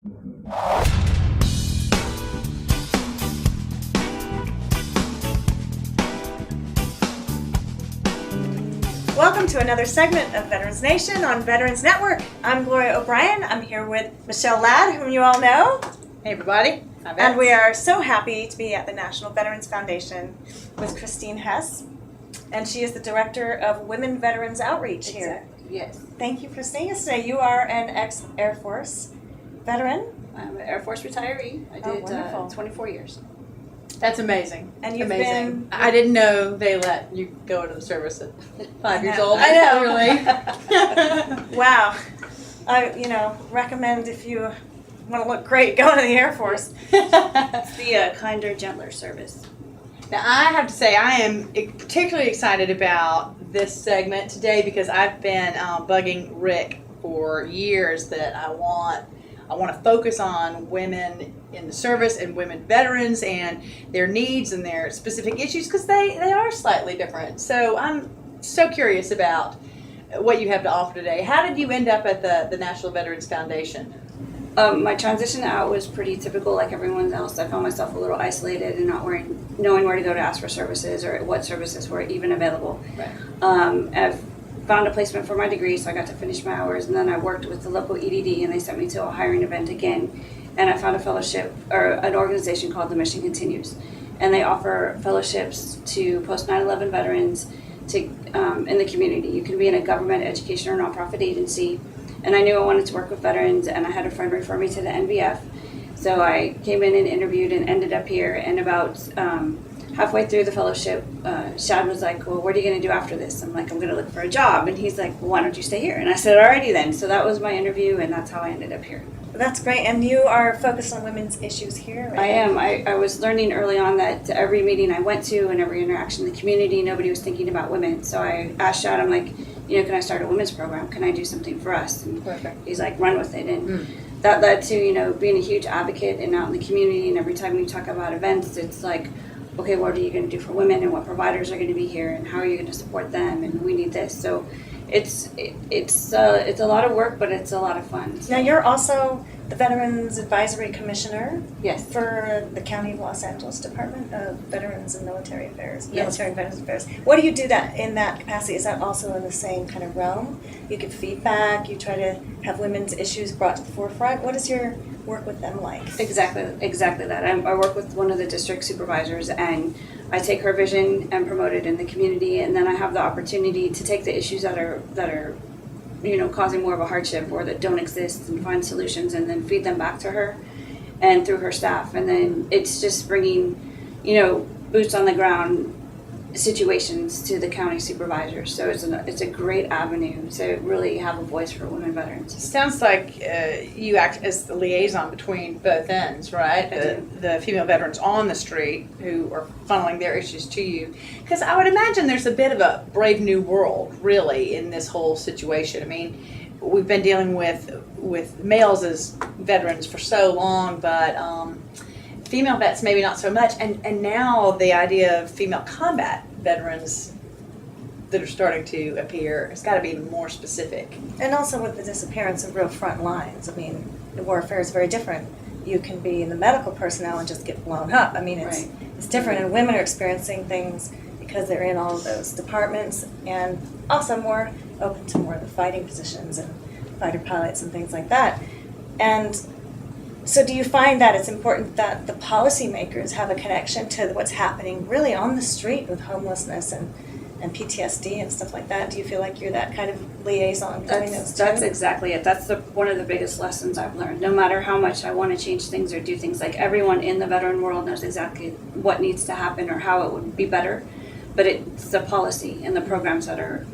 Welcome to another segment of Veterans Nation on Veterans Network. I'm Gloria O'Brien. I'm here with Michelle Ladd, whom you all know. Hey everybody. Hi, And we are so happy to be at the National Veterans Foundation with Kristine Hesse. And she is the Director of Women Veterans Outreach here. Exactly. Yes. Thank you for seeing us today. You are an ex-Air Force veteran. I'm an Air Force retiree. I did 24 years. That's amazing. And you've amazing. been... I didn't know they let you go into the service at 5 years old. I know. Really. Wow. I recommend if you want to look great, go into the Air Force. It's the kinder, gentler service. Now, I have to say, I am particularly excited about this segment today because I've been bugging Rick for years that I want to focus on women in the service and women veterans and their needs and their specific issues because they are slightly different. So I'm so curious about what you have to offer today. How did you end up at the National Veterans Foundation? My transition out was pretty typical like everyone else. I found myself a little isolated and not knowing where to go to ask for services or what services were even available. Right. I've found a placement for my degree, so I got to finish my hours, and then I worked with the local EDD, and they sent me to a hiring event again, and I found a fellowship or an organization called The Mission Continues, and they offer fellowships to post 9/11 veterans to in the community. You can be in a government, education, or nonprofit agency. And I knew I wanted to work with veterans, and I had a friend refer me to the NVF. So I came in and interviewed and ended up here. And about halfway through the fellowship, Shad was like, well, what are you going to do after this? I'm like, I'm going to look for a job. And he's like, well, why don't you stay here? And I said, alrighty then. So that was my interview, and that's how I ended up here. That's great. And you are focused on women's issues here, right? I am. I was learning early on that every meeting I went to and every interaction in the community, nobody was thinking about women. So I asked Shad, I'm like, can I start a women's program? Can I do something for us? And Perfect. he's like, run with it. And that led to, being a huge advocate and out in the community. And every time we talk about events, it's like, okay, what are you going to do for women and what providers are going to be here and how are you going to support them? And we need this. So it's a lot of work, but it's a lot of fun. So. Now you're also the Veterans Advisory Commissioner Yes. for the County of Los Angeles Department of Veterans and Military Affairs. Yes. Military and Veterans Affairs. What do you do that in that capacity? Is that also in the same kind of realm? You give feedback. You try to have women's issues brought to the forefront. What is your work with them like? Exactly that. I work with one of the district supervisors, and I take her vision and promote it in the community, and then I have the opportunity to take the issues that are causing more of a hardship or that don't exist and find solutions and then feed them back to her and through her staff. And then it's just bringing, boots on the ground situations to the county supervisors. So it's a great avenue to really have a voice for women veterans. Sounds like you act as the liaison between both ends, right? The female veterans on the street who are funneling their issues to you. Because I would imagine there's a bit of a brave new world, really, in this whole situation. I mean, we've been dealing with males as veterans for so long, but female vets maybe not so much. And now the idea of female combat veterans that are starting to appear has got to be even more specific. And also with the disappearance of real front lines. I mean, the warfare is very different. You can be in the medical personnel and just get blown up. I mean, it's different, and women are experiencing things because they're in all of those departments and also more open to more of the fighting positions and fighter pilots and things like that. And so do you find that it's important that the policymakers have a connection to what's happening really on the street with homelessness and PTSD and stuff like that? Do you feel like you're that kind of liaison between those two? That's exactly it. That's one of the biggest lessons I've learned. No matter how much I want to change things or do things, like everyone in the veteran world knows exactly what needs to happen or how it would be better, but it's the policy and the programs that are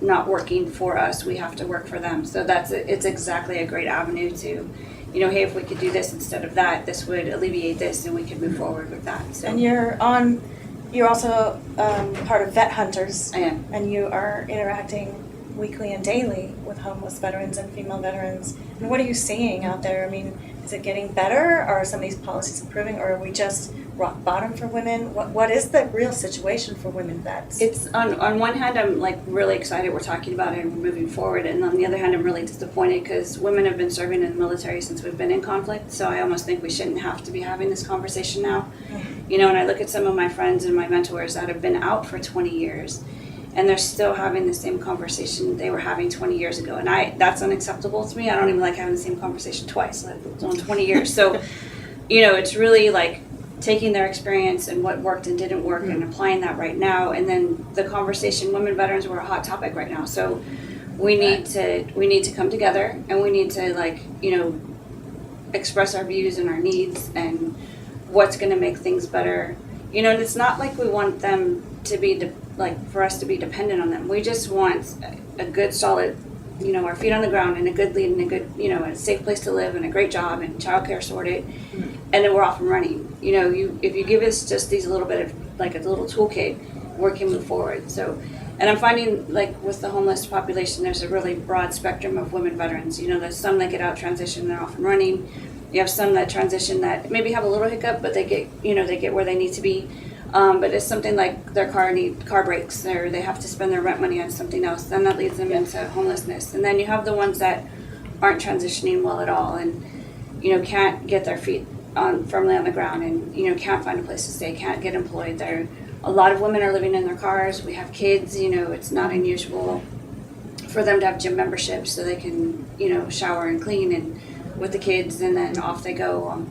not working for us. We have to work for them. So it's exactly a great avenue to, hey, if we could do this instead of that, this would alleviate this, and we could move forward with that. So. And you're also part of Vet Hunters. I am. And you are interacting weekly and daily with homeless veterans and female veterans. And what are you seeing out there? I mean, is it getting better? Are some of these policies improving, or are we just rock bottom for women? What is the real situation for women vets? It's on one hand, I'm like really excited we're talking about it and we're moving forward, and on the other hand, I'm really disappointed because women have been serving in the military since we've been in conflict. So I almost think we shouldn't have to be having this conversation now. You know, and I look at some of my friends and my mentors that have been out for 20 years, and they're still having the same conversation they were having 20 years ago, and that's unacceptable to me. I don't even like having the same conversation twice. It's on 20 years, so you know, it's really like taking their experience and what worked and didn't work and applying that right now. And then the conversation, women veterans were a hot topic right now. So we need to come together, and we need to, like, you know, express our views and our needs and what's going to make things better. You know, and it's not like we want them to be for us to be dependent on them. We just want a good, solid, you know, our feet on the ground and a good lead and a good, you know, a safe place to live and a great job and childcare sorted, and then we're off and running. You know, if you give us just these little bit of, like, a little toolkit, we can move forward. So, and I'm finding, like, with the homeless population, there's a really broad spectrum of women veterans. You know, there's some that get out, transition, they're off and running. You have some that transition that maybe have a little hiccup, but they get where they need to be. But it's something like their car breaks, or they have to spend their rent money on something else, then that leads them into homelessness. And then you have the ones that aren't transitioning well at all, and, you know, can't get their feet firmly on the ground, and, you know, can't find a place to stay, can't get employed. A lot of women are living in their cars. We have kids. You know, it's not unusual for them to have gym memberships so they can, you know, shower and clean and with the kids, and then off they go.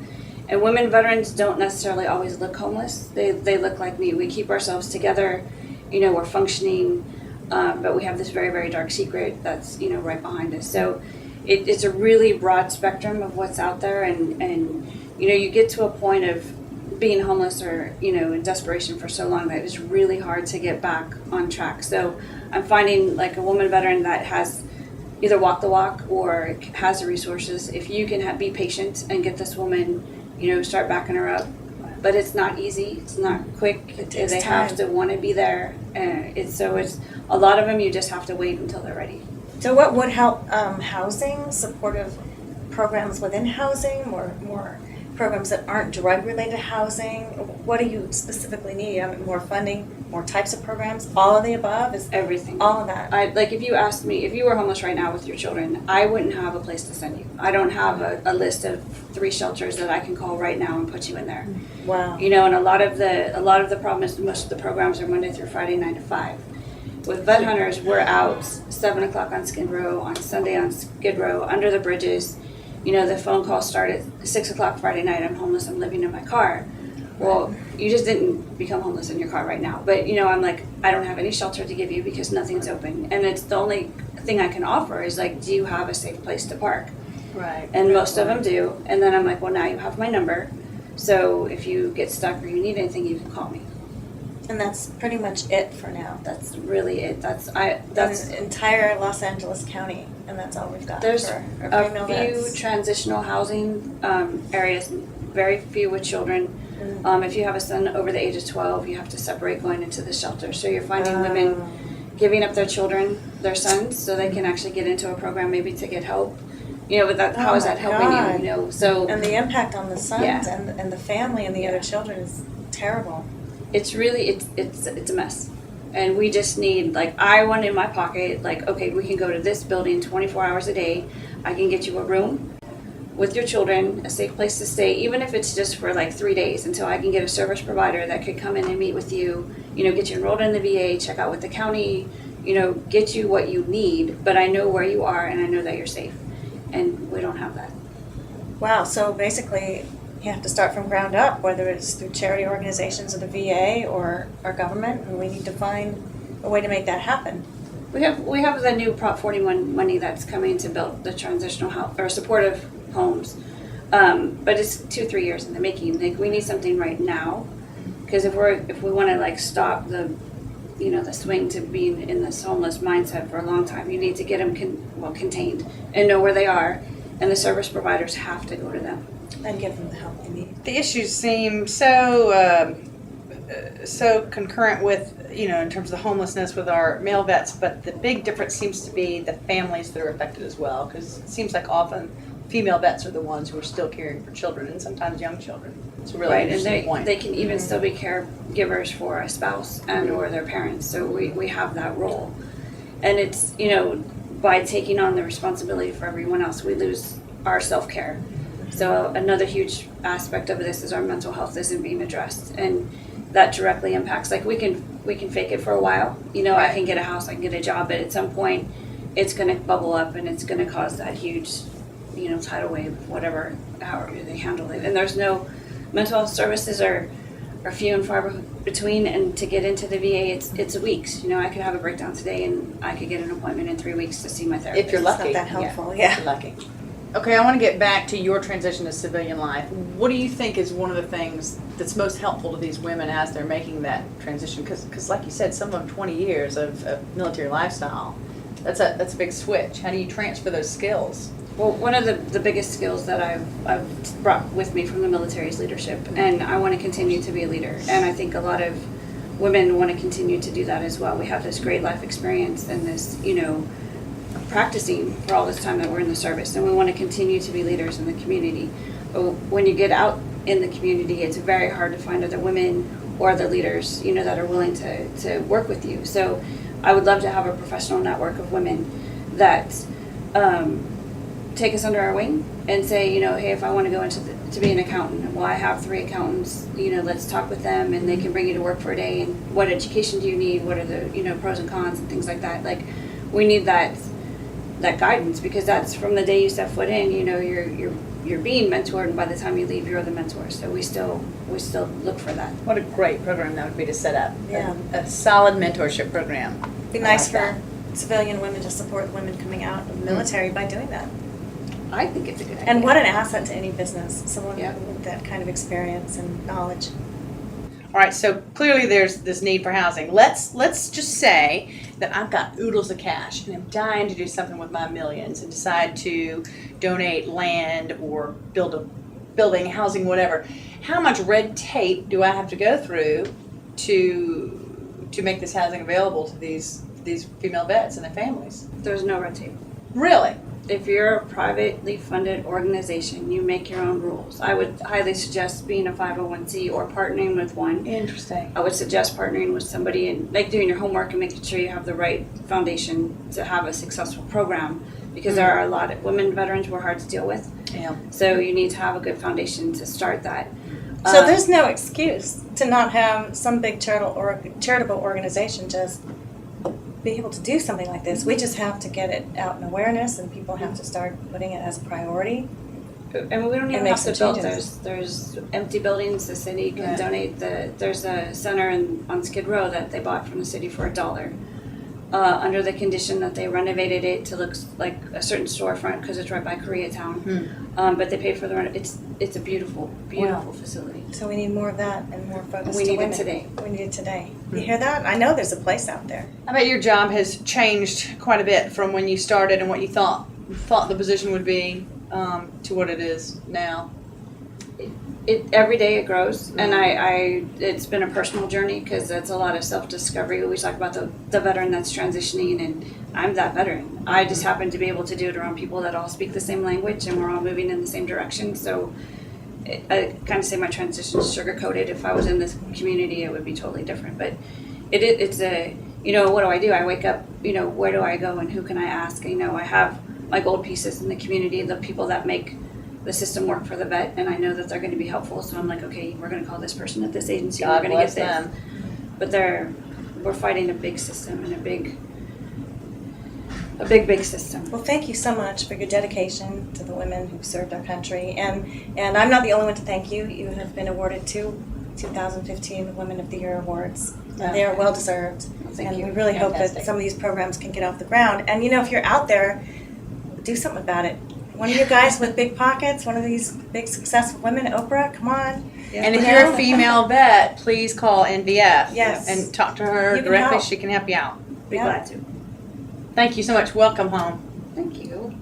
And women veterans don't necessarily always look homeless. They look like me. We keep ourselves together. You know, we're functioning, but we have this very, very dark secret that's, you know, right behind us. So it's a really broad spectrum of what's out there, and you know, you get to a point of being homeless or, you know, in desperation for so long that it's really hard to get back on track. So I'm finding, like, a woman veteran that has either walked the walk or has the resources, if you can be patient and get this woman, you know, start backing her up. But it's not easy. It's not quick. They have to want to be there. It's a lot of them, you just have to wait until they're ready. So what would help? Housing, supportive programs within housing, more programs that aren't drug-related housing? What do you specifically need? More funding, more types of programs, all of the above? Is Everything. all of that? Like, if you asked me, if you were homeless right now with your children, I wouldn't have a place to send you. I don't have a list of 3 shelters that I can call right now and put you in there. Wow. You know, and a lot of the problem is most of the programs are Monday through Friday, 9 to 5. With Vet Hunters, we're out 7 o'clock on Skid Row, on Sunday on Skid Row, under the bridges. You know, the phone calls start at 6 o'clock Friday night. I'm homeless. I'm living in my car. Well, you just didn't become homeless in your car right now. But, you know, I'm like, I don't have any shelter to give you because nothing's open. And it's the only thing I can offer is, like, do you have a safe place to park? Right. And most of them do. And then I'm like, well, now you have my number. So if you get stuck or you need anything, you can call me. And that's pretty much it for now. That's really it. That's entire Los Angeles County, and that's all we've got. There's for a female few vets. transitional housing areas, very few with children. If you have a son over the age of 12, you have to separate going into the shelter. So you're finding women giving up their children, their sons, so they can actually get into a program maybe to get help. You know, but how is that helping God. you? You know, so And the impact on the sons Yeah. and the family and the other children is terrible. it's really it's a mess. And we just need, like, I want in my pocket, like, okay, we can go to this building 24 hours a day. I can get you a room with your children, a safe place to stay, even if it's just for like 3 days, until I can get a service provider that could come in and meet with you, you know, get you enrolled in the VA, check out with the county, you know, get you what you need. But I know where you are and I know that you're safe. And we don't have that. Wow, so basically you have to start from ground up, whether it's through charity organizations or the VA or our government, and we need to find a way to make that happen. We have the new Prop 41 money that's coming to build the transitional house or supportive homes, but it's 2-3 years in the making. Like, we need something right now, because if we want to, like, stop the swing to being in this homeless mindset for a long time, you need to get them contained and know where they are, and the service providers have to go to them And give them the help they need. The issues seem so concurrent with, you know, in terms of homelessness with our male vets, but the big difference seems to be the families that are affected as well, because it seems like often female vets are the ones who are still caring for children and sometimes young children. It's a really Right, and interesting point. they can even still be caregivers for a spouse and or their parents, so we have that role. And it's, by taking on the responsibility for everyone else, we lose our self-care. So another huge aspect of this is our mental health isn't being addressed, and that directly impacts, like we can fake it for a while, I can get a house, I can get a job, but at some point it's going to bubble up and it's going to cause that huge, tidal wave, whatever, however they handle it. And there's no mental health services are few and far between, and to get into the VA, it's weeks. I could have a breakdown today, and I could get an appointment in 3 weeks to see my therapist. If you're lucky. It's not that helpful, If you're lucky. Okay, I want to get back to your transition to civilian life. What do you think is one of the things that's most helpful to these women as they're making that transition? Because like you said, some of them 20 years of military lifestyle. That's a big switch. How do you transfer those skills? Well, one of the biggest skills that I've brought with me from the military is leadership, and I want to continue to be a leader. And I think a lot of women want to continue to do that as well. We have this great life experience and this, practicing for all this time that we're in the service, and we want to continue to be leaders in the community. But when you get out in the community, it's very hard to find other women or other leaders, that are willing to work with you. So I would love to have a professional network of women that take us under our wing and say, hey, if I want to go to be an accountant, well, I have 3 accountants, let's talk with them, and they can bring you to work for a day. And what education do you need? What are the pros and cons and things like that? Like, we need that guidance, because that's from the day you step foot in. You're being mentored, and by the time you leave, you're the mentor. So we still look for that. What a great program that would be to set up. Yeah. A solid mentorship program. It'd be nice for civilian women to support women coming out of the military by doing that. I think it's a good idea. And what an asset to any business, someone Yeah. with that kind of experience and knowledge. All right, so clearly there's this need for housing. Let's just say that I've got oodles of cash and I'm dying to do something with my millions and decide to donate land or build a building, housing, whatever. How much red tape do I have to go through to make this housing available to these female vets and their families? There's no red tape. Really? If you're a privately funded organization, you make your own rules. I would highly suggest being a 501c or partnering with one. Interesting. I would suggest partnering with somebody and doing your homework and making sure you have the right foundation to have a successful program, because there are a lot of women veterans who are hard to deal with. Yeah. So you need to have a good foundation to start that. So there's no excuse to not have some big charitable organization just be able to do something like this. We just have to get it out in awareness, and people have to start putting it as a priority. And we don't even make have to some build. changes. There's empty buildings. The city can Right. donate. There's a center on Skid Row that they bought from the city for $1, under the condition that they renovated it to look like a certain storefront because it's right by Koreatown. But they paid for the rent. It's a beautiful facility. So we need more of that and more focus We to need it women. today. We need it today. You hear that? I know there's a place out there. I bet your job has changed quite a bit from when you started and what you thought the position would be to what it is now. Every day it grows, and I it's been a personal journey, because it's a lot of self-discovery. We talk about the veteran that's transitioning, and I'm that veteran. I just happen to be able to do it around people that all speak the same language, and we're all moving in the same direction. So I kind of say my transition is sugar-coated. If I was in this community, it would be totally different. But it's a, what do I do? I wake up, where do I go and who can I ask? I have my gold pieces in the community, the people that make the system work for the vet, and I know that they're going to be helpful. So I'm like, okay, we're going to call this person at this agency. God we're going to get bless this. them. But we're fighting a big system and a big system. Well, thank you so much for your dedication to the women who served our country. And I'm not the only one to thank you. You have been awarded 2 2015 Women of the Year awards. And they are well deserved. Thank and you. we really hope that Fantastic. some of these programs can get off the ground. And if you're out there, do something about it. One of you guys with big pockets, one of these big successful women, Oprah, come on. And if you're a female vet, please call NVF Yes. and talk to her You can directly. help. She can help you out. Be Yeah. glad to. Thank you so much. Welcome home. Thank you.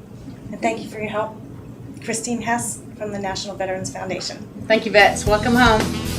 And thank you for your help. Kristine Hesse from the National Veterans Foundation. Thank you, vets. Welcome home.